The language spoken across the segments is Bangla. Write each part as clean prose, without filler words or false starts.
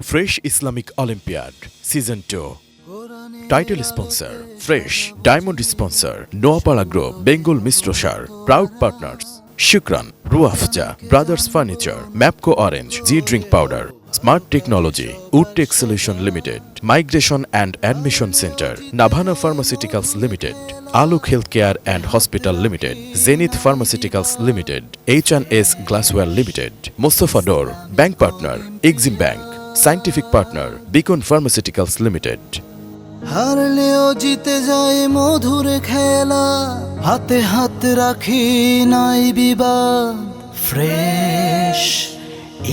Fresh Islamic Olympiad Season 2. Title sponsor Fresh. Diamond sponsor Noapala Group, Bengal Mistrosar. Proud partners Shukran, Ruafja, Brothers Furniture, Mapco Orange, G Drink Powder, Smart Technology, Woodtech Solution Limited, Migration and Admission Center, Navana Pharmaceuticals Limited, Aluk Healthcare and Hospital Limited, Zenith Pharmaceuticals Limited, H&S Glassware Limited, Mustafa Dor, Bank Partner, Exim Bank, Scientific Partner, Beacon Pharmaceuticals Limited. হারলেও জিতে যায় মধুর খেলা, হাতে হাত রাখি নাই বিবাদ। Fresh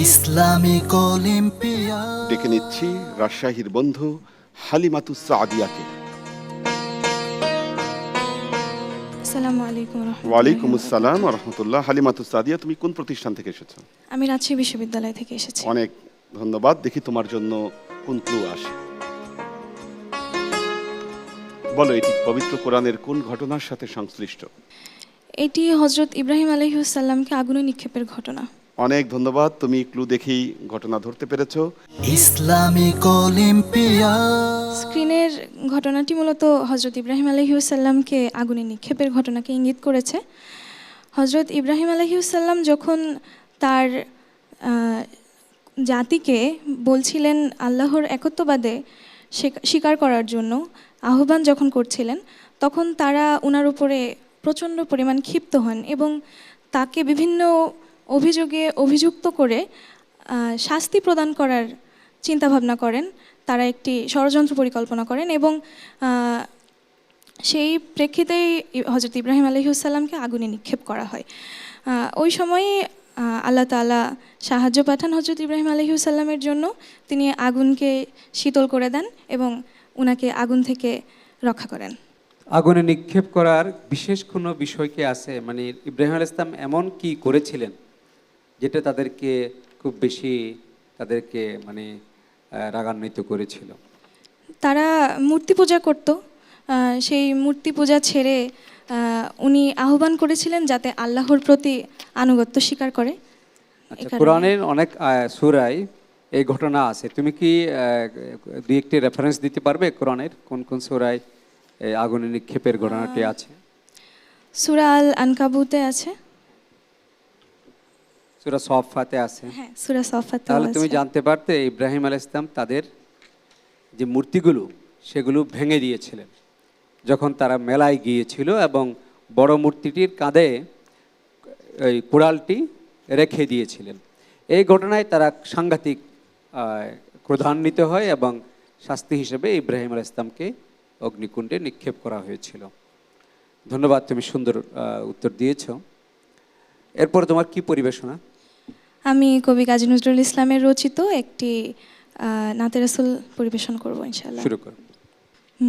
Islamic olympiad. ডেকে নিচ্ছি রাজশাহীর বন্ধু হালিমাতুস সাদিয়াকে। আসসালামু আলাইকুম ওয়া রাহমাতুল্লাহি। ওয়ালাইকুম আসসালাম ওয়া রাহমাতুল্লাহ। হালিমাতুস সাদিয়া, তুমি কোন প্রতিষ্ঠান থেকে এসেছো? আমি রাজশাহী বিশ্ববিদ্যালয় থেকে এসেছি। অনেক ধন্যবাদ। দেখি তোমার জন্য কোন ক্লু আসে। বলো, এটি পবিত্র কোরআনের কোন ঘটনার সাথে সংশ্লিষ্ট? এটি হযরত ইব্রাহিম আলাইহিস সালামকে আগুনে নিক্ষেপের ঘটনা। অনেক ধন্যবাদ, তুমি ক্লু দেখেই ঘটনা ধরতে পেরেছো। Islamic olympiad. স্ক্রিনের ঘটনাটি মূলত হযরত ইব্রাহিম আলাইহিস সালামকে আগুনে নিক্ষেপের ঘটনাকে ইঙ্গিত করেছে। হযরত ইব্রাহিম আলাইহিস সালাম যখন তার জাতিকে বলছিলেন আল্লাহর একত্ববাদে স্বীকার করার জন্য আহ্বান যখন করছিলেন, তখন তারা ওনার উপরে প্রচণ্ড পরিমাণ ক্ষিপ্ত হন এবং তাকে বিভিন্ন অভিযোগে অভিযুক্ত করে শাস্তি প্রদান করার চিন্তাভাবনা করেন। তারা একটি ষড়যন্ত্র পরিকল্পনা করেন এবং সেই প্রেক্ষিতেই হযরত ইব্রাহিম আলাইহিস সালামকে আগুনে নিক্ষেপ করা হয়। ওই সময়ে আল্লাহ তাআলা সাহায্য পাঠান হযরত ইব্রাহিম আলাইহিস সালামের জন্য। তিনি আগুনকে শীতল করে দেন এবং উনাকে আগুন থেকে রক্ষা করেন। আগুনে নিক্ষেপ করার বিশেষ কোনো বিষয় কি আছে? মানে ইব্রাহিম আলাইহিস সালাম এমন কি করেছিলেন যেটা তাদেরকে খুব বেশি মানে রাগান্বিত করেছিল? তারা মূর্তি পূজা করত। সেই মূর্তি পূজা ছেড়ে উনি আহ্বান করেছিলেন যাতে আল্লাহর প্রতি আনুগত্য স্বীকার করে। কোরআনের অনেক সূরায় এই ঘটনা আছে। তুমি কি দুই একটি রেফারেন্স দিতে পারবে কোরআনের কোন কোন সূরায় আগুনে নিক্ষেপের ঘটনাটি আছে? সূরা আল আনকাবুতে আছে, সূরা সফফাতে আছে। হ্যাঁ, সূরা সফফাতে আছে। তাহলে তুমি জানতে পারতে ইব্রাহিম আলাইহিস সালাম তাদের যে মূর্তিগুলো সেগুলো ভেঙে দিয়েছিলেন যখন তারা মেলায় গিয়েছিল এবং বড় মূর্তিটির কাঁধে ওই কুড়ালটি রেখে দিয়েছিলেন। এই ঘটনায় তারা সাংঘাতিক ক্রোধান্বিত হয় এবং শাস্তি হিসেবে ইব্রাহিম আলাইহিস সালামকে অগ্নিকুণ্ডে নিক্ষেপ করা হয়েছিল। ধন্যবাদ, তুমি সুন্দর উত্তর দিয়েছ। এরপর তোমার কি পরিবেশনা? আমি কবি কাজী নজরুল ইসলামের রচিত একটি নাতে রাসূল পরিবেশন করব ইনশাআল্লাহ। শুরু করো।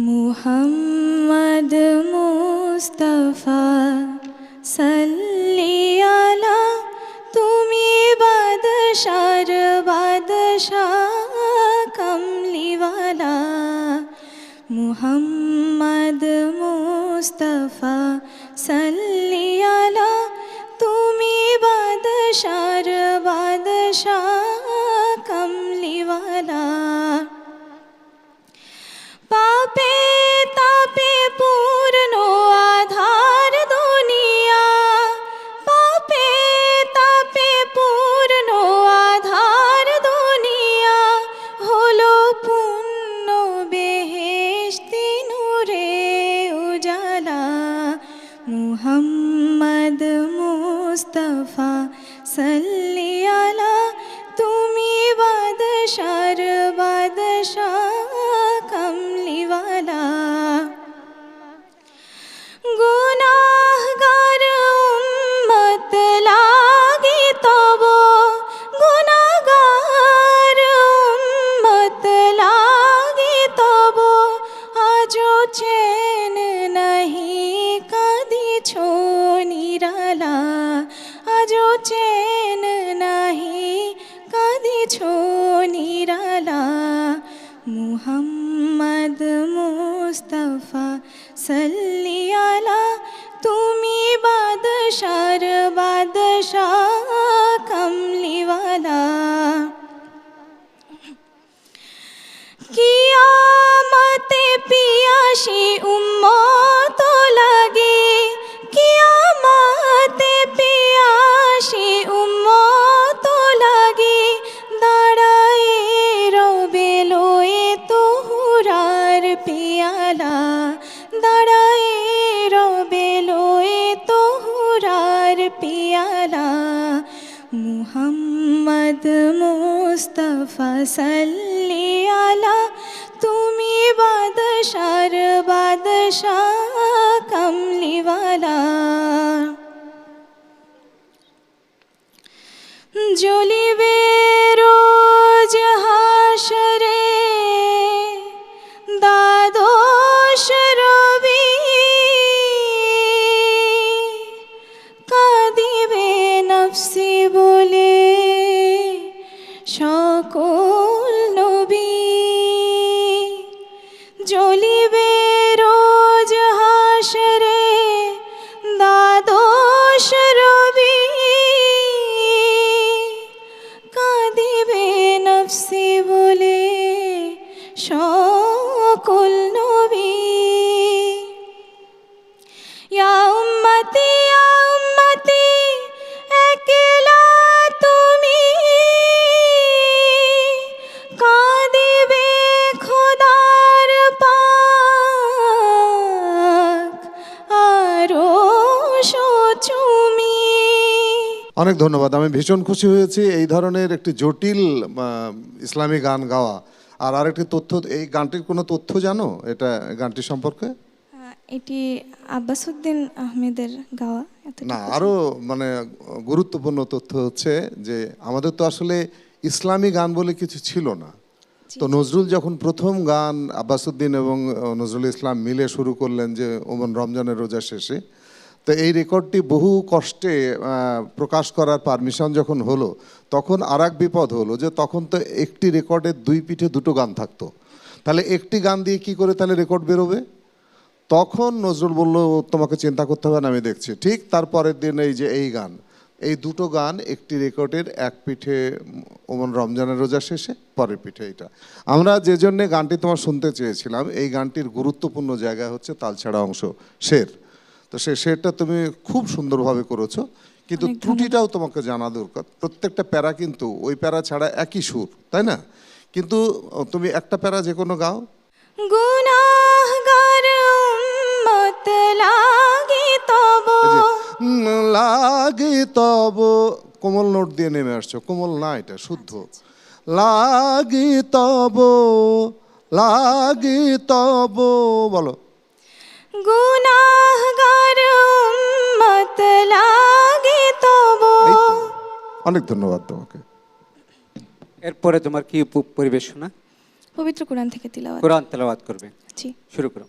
মুহাম্মদ মুস্তাফা সাল্লি আলা, তুমি বাদশার বাদশাহ কমলিওয়ালা। মুহাম্মদ মুস্তাফা সাল্লি আলা, তুমি বাদশার বাদশাহ কমলিওয়ালা। পাপে তাপে পূর্ণ আধার দুনিয়া, পাপে তাপে পূর্ণ আধার দুনিয়া, হলো পূর্ণ বেহেশতি নূরে উজালা। মুহাম্মদ মুস্তাফা সাল্লি আলা, তুমি বাদশার বাদশাহ কমলিওয়ালা। গুনাহগার উম্মত লাগি তব, গুনাহগার উম্মত লাগি তব, আজো চেন নাহি কাঁদিছ নিরালা। আজো চেন নাহি কাঁদিছ নিরালা। মুহাম্মদ মুস্তাফা সাল্লি আলা, তুমি বাদশার বাদশাহ কমলিওয়ালা। কিয়ামতে পিয়াসী উম্মত লাগে, কিয়ামতে পিয়াসী উম্মত লাগে, দাঁড়ায়ে রবে লয়ে তোহরার পিয়ালা, দাঁড়ায়ে রবে লয়ে তোহরার পিয়ালা। মুহাম্মদ মুস্তাফা সাল্লি আলা, তুমি বাদশার বাদশাহ কমলিওয়ালা। জ্বলিবে রোজ হাশরে দ্বাদশ রবি, কাঁদিবে নফসি বলে সকল নবী। জ্বলিবে রোজ হাশরে দ্বাদশ রবি, কাঁদিবে নফসি বলে সকল নবী। ইয়া উম্মতি ইয়া উম্মতি, একলা তুমি, কাঁদিবে খোদার পাক আরশ চুমি। অনেক ধন্যবাদ। আমি ভীষণ খুশি হয়েছি এই ধরনের একটি জটিল ইসলামী গান গাওয়া। আর আরেকটি তথ্য, এই গানটির কোনো তথ্য জানো এটা গানটি সম্পর্কে? এটি আব্বাসউদ্দিন আহমেদের গাওয়া। না, আরও মানে গুরুত্বপূর্ণ তথ্য হচ্ছে যে আমাদের তো আসলে ইসলামী গান বলে কিছু ছিল না। তো নজরুল যখন প্রথম গান আব্বাসউদ্দিন এবং নজরুল ইসলাম মিলে শুরু করলেন যে ওমন রমজানের রোজা শেষে, তো এই রেকর্ডটি বহু কষ্টে প্রকাশ করার পারমিশন যখন হলো, তখন আর এক বিপদ হলো যে তখন তো একটি রেকর্ডের দুই পিঠে দুটো গান থাকতো। তাহলে একটি গান দিয়ে কি করে তাহলে রেকর্ড বেরোবে? তখন নজরুল বলল, তোমাকে চিন্তা করতে হবে না, আমি দেখছি। ঠিক তারপরের দিন এই যে এই গান, এই দুটো গান একটি রেকর্ডের এক পিঠে ওমন রমজানের রোজা শেষে, পরের পিঠে এটা। আমরা যে জন্যে গানটি তোমার শুনতে চেয়েছিলাম, এই গানটির গুরুত্বপূর্ণ জায়গা হচ্ছে তালছাড়া অংশ, শের। তো সেই শেরটা তুমি খুব সুন্দরভাবে করেছো, কিন্তু ত্রুটিটাও তোমাকে জানা দরকার। প্রত্যেকটা প্যারা কিন্তু ওই প্যারা ছাড়া একই সুর, তাই না? কিন্তু তুমি একটা প্যারা যে কোনো গাও। গুনাহগার উম্মত লাগি তব, লাগি তব, কোমল নোট দিয়ে নেমে আসছো, কোমল না, এটা শুদ্ধ। লাগি তব, লাগি তব, বলো। গুনাহগার উম্মত লাগি তব। এই তো। অনেক ধন্যবাদ তোমাকে। এরপরে তোমার কি পরিবেশনা? পবিত্র কোরআন থেকে তিলাওয়াত। কোরআন তেলাওয়াত করবে, জি। শুরু করো।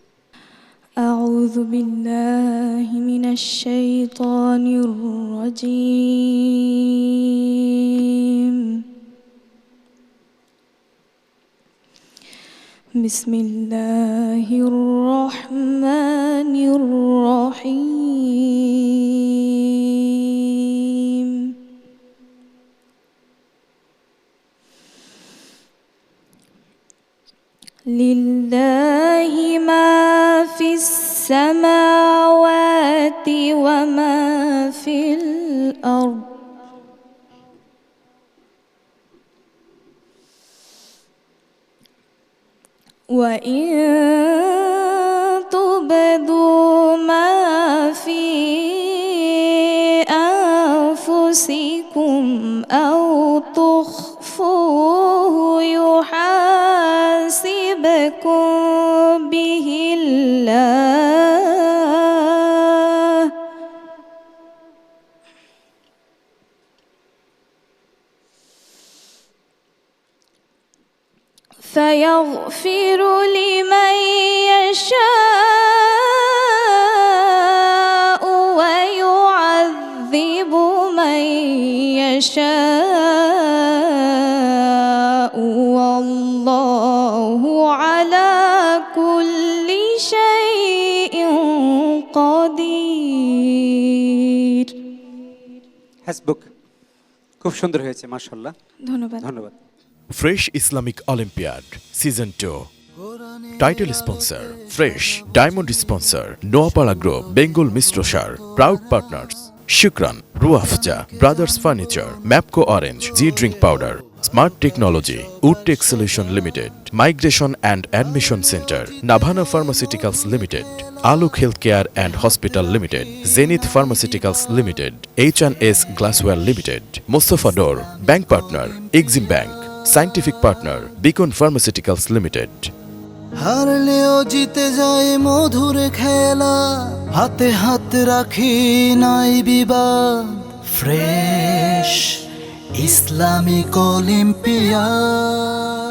أعوذ بالله من الشيطان الرجيم. بسم الله الرحمن الرحيم. لله ما في السماوات وما في الأرض. وإن تبدوا ما في أنفسكم أو تخفوه يحاسبكم به الله فيغفر لمن يشاء ويعذب من يشاء والله على كل شيء قدير. হাসবুক, খুব সুন্দর হয়েছে, মাশাআল্লাহ, ধন্যবাদ। ধন্যবাদ। Fresh Islamic Olympiad Season 2. Title sponsor Fresh. Diamond sponsor Noapara Group, Bengal Mistrosar. Proud partners Shukran, Ruafja, Brothers Furniture, Mapco Orange, G Drink Powder, Smart Technology, Woodtech Solution Limited, Migration and Admission Center, Navana Pharmaceuticals Limited, Aluk Healthcare and Hospital Limited, Zenith Pharmaceuticals Limited, H&S Glassware Limited, Mustafa Dor, Bank Partner, Exim Bank, Scientific Partner, Beacon Pharmaceuticals Limited. হারলেও জিতে যায় মধুর খেলা, হাতে হাত রাখি নাই বিবাদ। Fresh Islamic olympiad.